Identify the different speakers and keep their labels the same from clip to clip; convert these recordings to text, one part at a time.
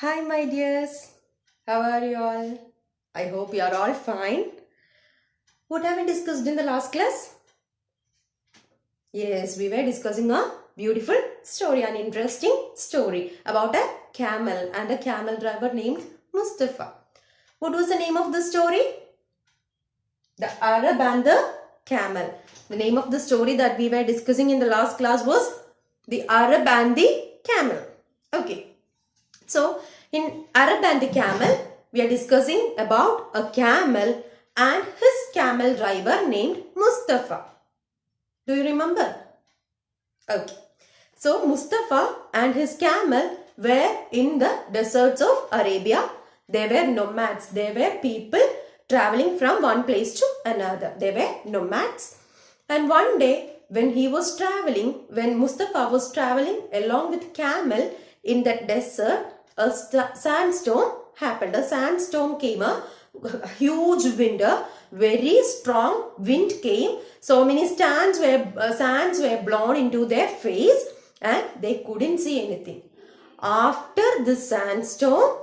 Speaker 1: Hi, my dears. How are you all? I hope you are all fine. What have we discussed in the last class? Yes, we were discussing a beautiful story, an interesting story about a camel and a camel driver named Mustafa. What was the name of the story? The Arab and the Camel. The name of the story that we were discussing in the last class was The Arab and the Camel. Okay. So, in Arab and the Camel, we are discussing about a camel and his camel driver named Mustafa. Do you remember? Okay. So, Mustafa and his camel were in the deserts of Arabia. They were nomads. They were people traveling from one place to another. They were nomads. And one day, when Mustafa was traveling along with camel in that desert, a sandstorm happened. A sandstorm came, a huge wind, a very strong wind came. So many sands were blown into their face and they couldn't see anything. After the sandstorm,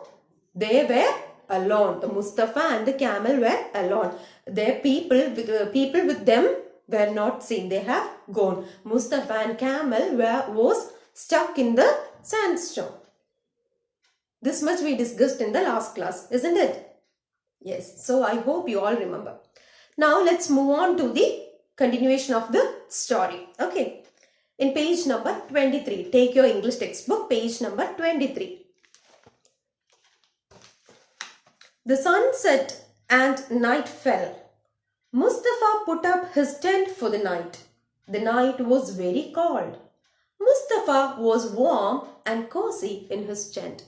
Speaker 1: they were alone. The Mustafa and the camel were alone. Their people with them were not seen. They have gone. Mustafa and camel was stuck in the sandstorm. This much we discussed in the last class, isn't it? Yes. So I hope you all remember. Now let's move on to the continuation of the story. Okay. In page number 23. Take your English textbook, page number 23. The sun set and night fell. Mustafa put up his tent for the night. The night was very cold. Mustafa was warm and cozy in his tent.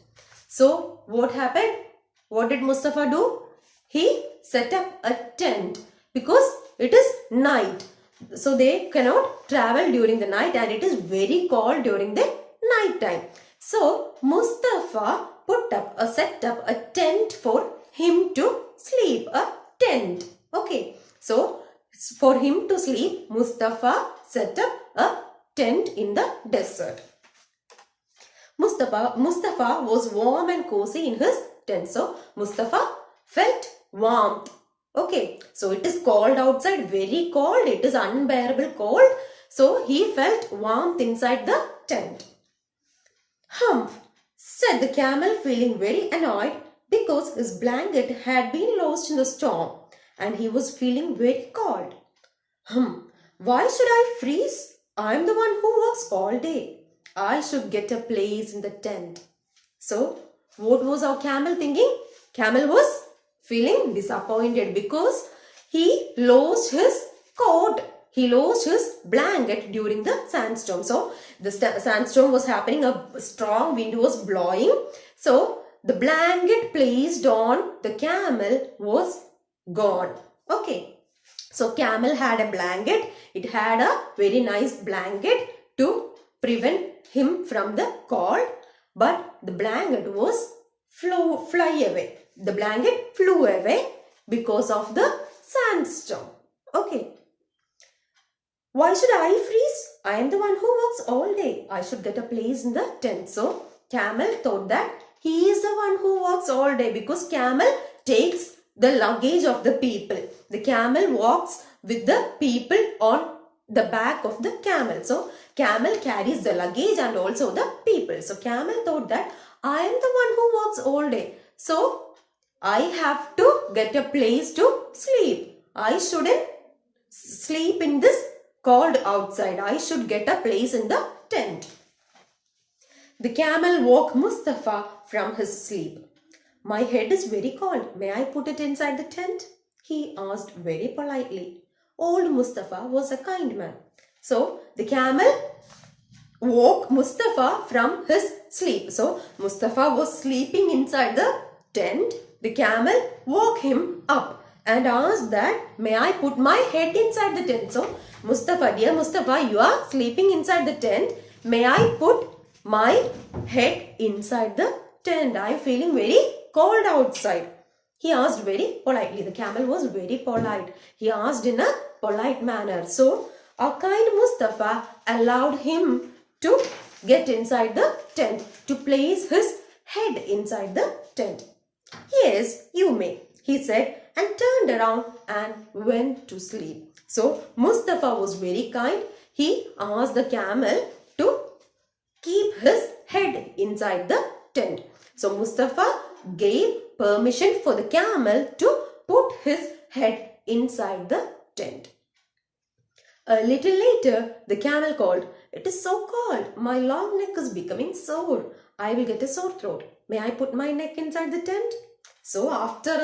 Speaker 1: So, what happened? What did Mustafa do? He set up a tent because it is night. So, they cannot travel during the night and it is very cold during the night time. So, Mustafa set up a tent for him to sleep. A tent. Okay. So, for him to sleep, Mustafa set up a tent in the desert. Mustafa was warm and cozy in his tent. So, Mustafa felt warmth. Okay. So, it is cold outside, very cold. It is unbearable cold. So, he felt warmth inside the tent. Humph, said the camel, feeling very annoyed because his blanket had been lost in the storm and he was feeling very cold. Why should I freeze? I am the one who works all day. I should get a place in the tent. So, what was our camel thinking? Camel was feeling disappointed because he lost his coat. He lost his blanket during the sandstorm. So, the sandstorm was happening. A strong wind was blowing. So, the blanket placed on the camel was gone. Okay. So, camel had a blanket. It had a very nice blanket to prevent him from the cold, but the blanket was fly away. The blanket flew away because of the sandstorm. Okay. Why should I freeze? I am the one who works all day. I should get a place in the tent. So, camel thought that he is the one who works all day because camel takes the luggage of the people. The camel walks with the people on the back of the camel. So, camel carries the luggage and also the people. So, camel thought that I am the one who works all day. So, I have to get a place to sleep. I shouldn't sleep in this cold outside. I should get a place in the tent. The camel woke Mustafa from his sleep. My head is very cold. May I put it inside the tent? He asked very politely. Old Mustafa was a kind man. So, the camel woke Mustafa from his sleep. So, Mustafa was sleeping inside the tent. The camel woke him up and asked that, may I put my head inside the tent? So, dear Mustafa, you are sleeping inside the tent. May I put my head inside the tent? I am feeling very cold outside. He asked very politely. The camel was very polite. He asked in a polite manner. So, our kind Mustafa allowed him to get inside the tent, to place his head head inside the tent. Yes, you may, he said and turned around and went to sleep. So Mustafa was very kind. He asked the camel to keep his head inside the tent. So Mustafa gave permission for the camel to put his head inside the tent. A little later, the camel called, "It is so cold. My long neck is becoming sore. I will get a sore throat. May I put my neck inside the tent?" So after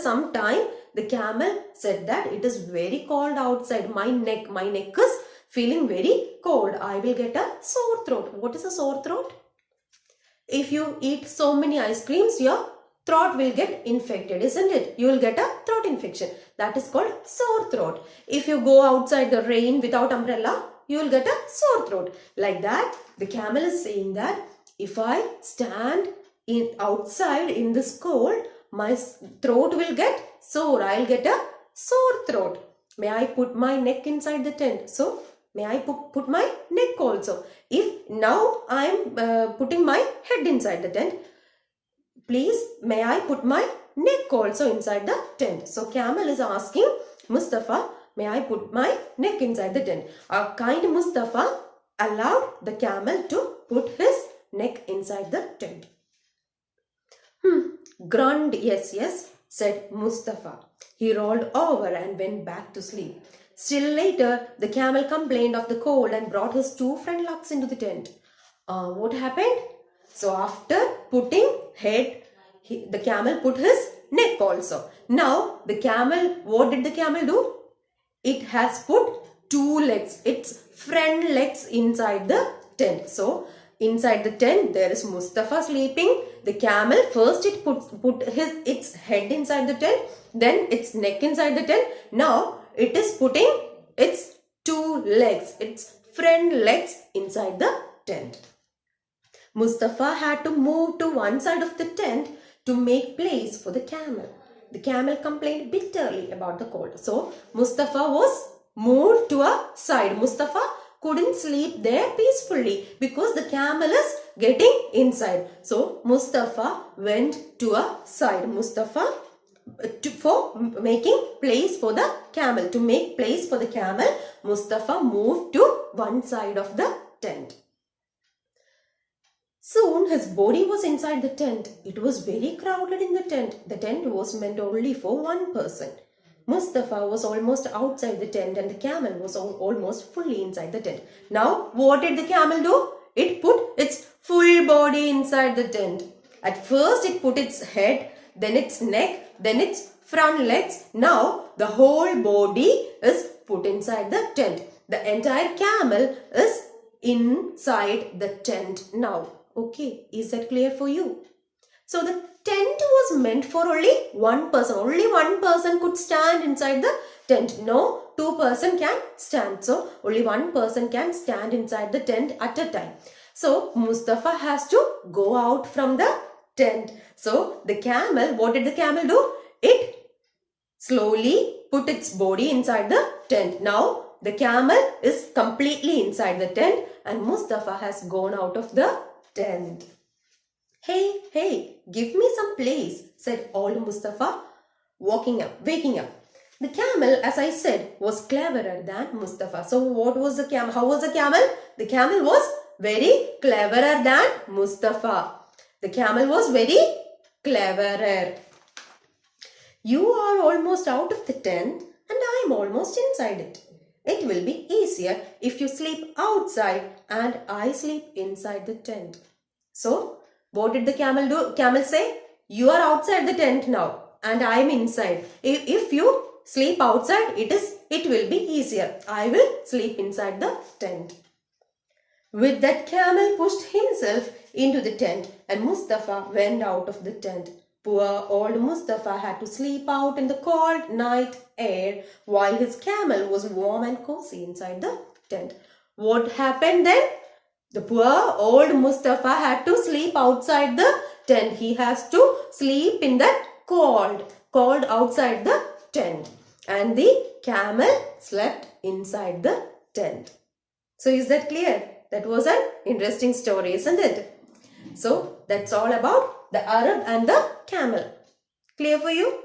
Speaker 1: some time, the camel said that it is very cold outside. My neck is feeling very cold. I will get a sore throat. What is a sore throat? If you eat so many ice creams, your throat will get infected, isn't it? You will get a throat infection. That is called sore throat. If you go outside the rain without umbrella, you will get a sore throat. Like that, the camel is saying that if I stand outside in this cold, my throat will get sore. I will get a sore throat. May I put my neck inside the tent? So, may I put my neck also? If now I am putting my head inside the tent, please, may I put my neck also inside the tent? So camel is asking Mustafa, may I put my neck inside the tent? Our kind Mustafa allowed the camel to put his neck inside the tent. Grunt, yes, said Mustafa. He rolled over and went back to sleep. Still later, the camel complained of the cold and brought his two friend lugs into the tent. What happened? So after putting head, the camel put his neck also. Now the camel, what did the camel do? It has put two legs, its front legs inside the tent. So inside the tent there is Mustafa sleeping. The camel first it put its head inside the tent, then its neck inside the tent. Now it is putting its two legs, its front legs inside the tent. Mustafa had to move to one side of the tent to make place for the camel. The camel complained bitterly about the cold. So Mustafa was moved to a side. Mustafa couldn't sleep there peacefully because the camel is getting inside. So Mustafa went to a side. Mustafa for making place for the camel. To make place for the camel, Mustafa moved to one side of the tent. Soon his body was inside the tent. It was very crowded in the tent. The tent was meant only for one person. Mustafa was almost outside the tent and the camel was almost fully inside the tent. Now what did the camel do? It put its full body inside the tent. At first it put its head, then its neck, then its front legs. Now the whole body is put inside the tent. The entire camel is inside the tent now. Okay, is that clear for you? So the tent was meant for only one person. Only one person could stand inside the tent. No, two person can stand. So only one person can stand inside the tent at a time. So Mustafa has to go out from the tent. So the camel, what did the camel do? It slowly put its body inside the tent. Now the camel is completely inside the tent and Mustafa has gone out of the tent. Hey, give me some place, said old Mustafa, waking up. The camel, as I said, was cleverer than Mustafa. So what was the camel? How was the camel? The camel was very cleverer than Mustafa. The camel was very cleverer. You are almost out of the tent and I am almost inside it. It will be easier if you sleep outside and I sleep inside the tent. So, what did the camel do? Camel say, you are outside the tent now and I am inside. If you sleep outside, it will be easier. I will sleep inside the tent. With that, camel pushed himself into the tent and Mustafa went out of the tent. Poor old Mustafa had to sleep out in the cold night air while his camel was warm and cozy inside the tent. What happened then? The poor old Mustafa had to sleep outside the tent. He has to sleep in that cold outside the tent. And the camel slept inside the tent. So is that clear? That was an interesting story, isn't it? So that's all about the Arab and the camel. Clear for you?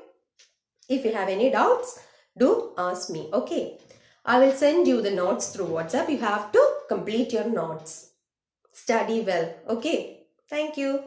Speaker 1: If you have any doubts, do ask me. Okay. I will send you the notes through WhatsApp. You have to complete your notes. Study well. Okay. Thank you.